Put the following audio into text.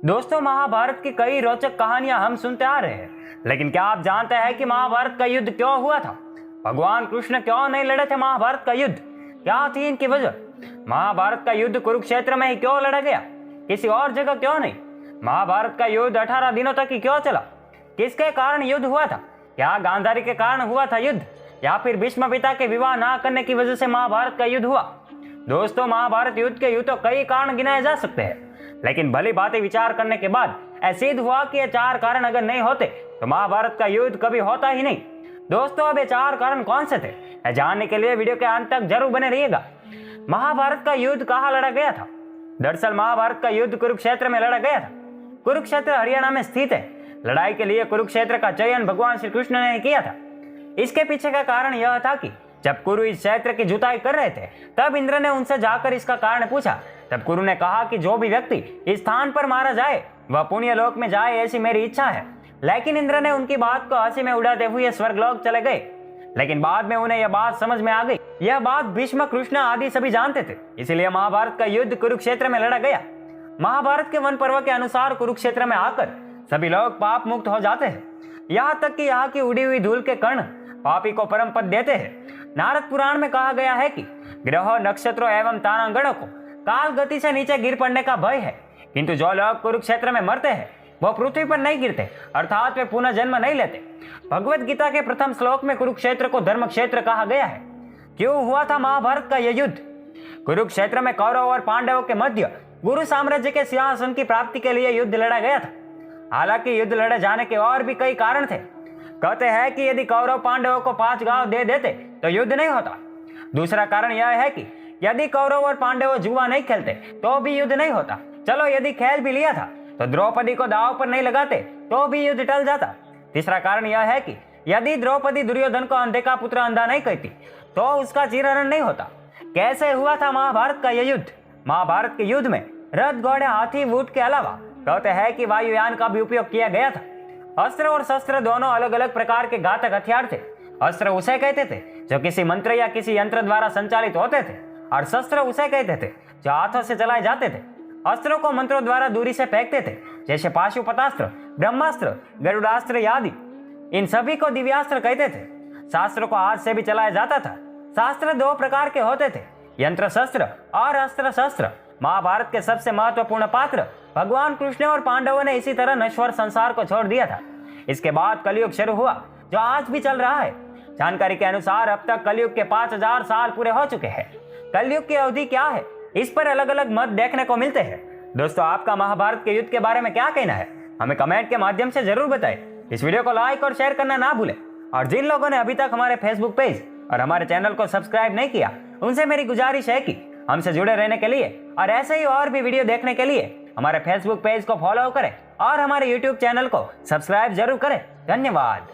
दोस्तों, महाभारत की कई रोचक कहानियां हम सुनते आ रहे हैं, लेकिन क्या आप जानते हैं कि महाभारत का युद्ध क्यों हुआ था? भगवान कृष्ण क्यों नहीं लड़े थे महाभारत का युद्ध? क्या थी इनकी वजह? महाभारत का युद्ध कुरुक्षेत्र में ही क्यों लड़ा गया, किसी और जगह क्यों नहीं? महाभारत का युद्ध 18 दिनों तक ही क्यों चला? किसके कारण युद्ध हुआ था? क्या गांधारी के कारण हुआ था युद्ध, या फिर भीष्म पिता के विवाह ना करने की वजह से महाभारत का युद्ध हुआ? दोस्तों, महाभारत युद्ध के यूं तो कई कारण गिनाए जा सकते हैं, लेकिन भली बातें विचार करने के बाद सिद्ध हुआ कि ये 4 कारण अगर नहीं होते तो महाभारत का युद्ध कभी होता ही नहीं। दोस्तों, अब ये 4 कारण कौन से थे, जानने के लिए वीडियो के अंत तक जरूर बने रहिएगा। महाभारत का युद्ध कहाँ लड़ा गया था? दरअसल महाभारत का युद्ध कुरुक्षेत्र में लड़ा गया था। कुरुक्षेत्र हरियाणा में स्थित है। लड़ाई के लिए कुरुक्षेत्र का चयन भगवान श्री कृष्ण ने किया था। इसके पीछे का कारण यह था कि जब कुरु इस क्षेत्र की जुताई कर रहे थे, तब इंद्र ने उनसे जाकर इसका कारण पूछा। तब कुरु ने कहा कि जो भी व्यक्ति इस स्थान पर मारा जाए वह पुण्य लोक में जाए, ऐसी मेरी इच्छा है। लेकिन इंद्र ने उनकी बात को हंसी में उड़ाते हुए स्वर्गलोक चले गए। लेकिन बाद में उन्हें यह बात समझ में आ गई। यह बात भीष्म, कृष्ण आदि सभी जानते थे, इसलिए महाभारत का युद्ध कुरुक्षेत्र में लड़ा गया। महाभारत के वन पर्व के अनुसार कुरुक्षेत्र में आकर सभी लोग पाप मुक्त हो जाते हैं, यहाँ तक कि यहाँ की उड़ी हुई धूल के कण पापी को परम पद देते हैं। नारद पुराण में कहा गया है कि ग्रहों, नक्षत्रों एवं तारांगणों को काल गति से नीचे गिर पड़ने का भय है, किंतु जो लोग कुरुक्षेत्र में मरते हैं वो पृथ्वी पर नहीं गिरते, अर्थात वे पुनः जन्म नहीं लेते। भगवत गीता के प्रथम श्लोक में कुरुक्षेत्र को धर्म क्षेत्र कहा गया है। क्यों हुआ था महाभारत का यह युद्ध? कुरुक्षेत्र में कौरव और पांडवों के मध्य गुरु साम्राज्य के सिंहासन की प्राप्ति के लिए युद्ध लड़ा गया था। हालांकि युद्ध लड़े जाने के और भी कई कारण थे। कहते हैं कि यदि कौरव पांडवों को 5 गांव दे देते तो युद्ध नहीं होता। दूसरा कारण यह है कि यदि कौरव और पांडव जुआ नहीं खेलते तो भी युद्ध नहीं होता। चलो, यदि खेल भी लिया था तो द्रौपदी को दांव पर नहीं लगाते तो भी युद्ध टल जाता। तीसरा कारण यह है कि यदि द्रौपदी दुर्योधन को अंधे का पुत्र अंधा नहीं कहती तो उसका चिरहरण नहीं होता। कैसे हुआ था महाभारत का यह युद्ध? महाभारत के युद्ध में रथ, घोड़े, हाथी, ऊंट के अलावा कहते हैं कि वायुयान का भी उपयोग किया गया था। अस्त्र और शस्त्र दोनों अलग अलग प्रकार के घातक हथियार थे। अस्त्र उसे कहते थे जो किसी मंत्र या किसी यंत्र द्वारा संचालित होते थे, और शस्त्र उसे कहते थे जो हाथों से चलाए जाते थे। अस्त्रों को मंत्रों द्वारा दूरी से फेंकते थे, जैसे पाशुपतास्त्र, ब्रह्मास्त्र, गरुडास्त्र आदि। इन सभी को दिव्यास्त्र कहते थे। शास्त्रों को हाथ से भी चलाया जाता था। शास्त्र 2 प्रकार के होते थे, यंत्र शस्त्र और अस्त्र शस्त्र। महाभारत के सबसे महत्वपूर्ण पात्र भगवान कृष्ण और पांडवों ने इसी तरह नश्वर संसार को छोड़ दिया था। इसके बाद कलयुग शुरू हुआ, जो आज भी चल रहा है। जानकारी के अनुसार अब तक कलयुग के 5000 साल पूरे हो चुके हैं। कलयुग की अवधि क्या है, इस पर अलग अलग मत देखने को मिलते हैं। दोस्तों, आपका महाभारत के युद्ध के बारे में क्या कहना है, हमें कमेंट के माध्यम से जरूर बताएं। इस वीडियो को लाइक और शेयर करना ना भूलें। और जिन लोगों ने अभी तक हमारे फेसबुक पेज और हमारे चैनल को सब्सक्राइब नहीं किया, उनसे मेरी गुजारिश है कि हमसे जुड़े रहने के लिए और ऐसे ही और भी वीडियो देखने के लिए हमारे फेसबुक पेज को फॉलो करें और हमारे यूट्यूब चैनल को सब्सक्राइब जरूर करें। धन्यवाद।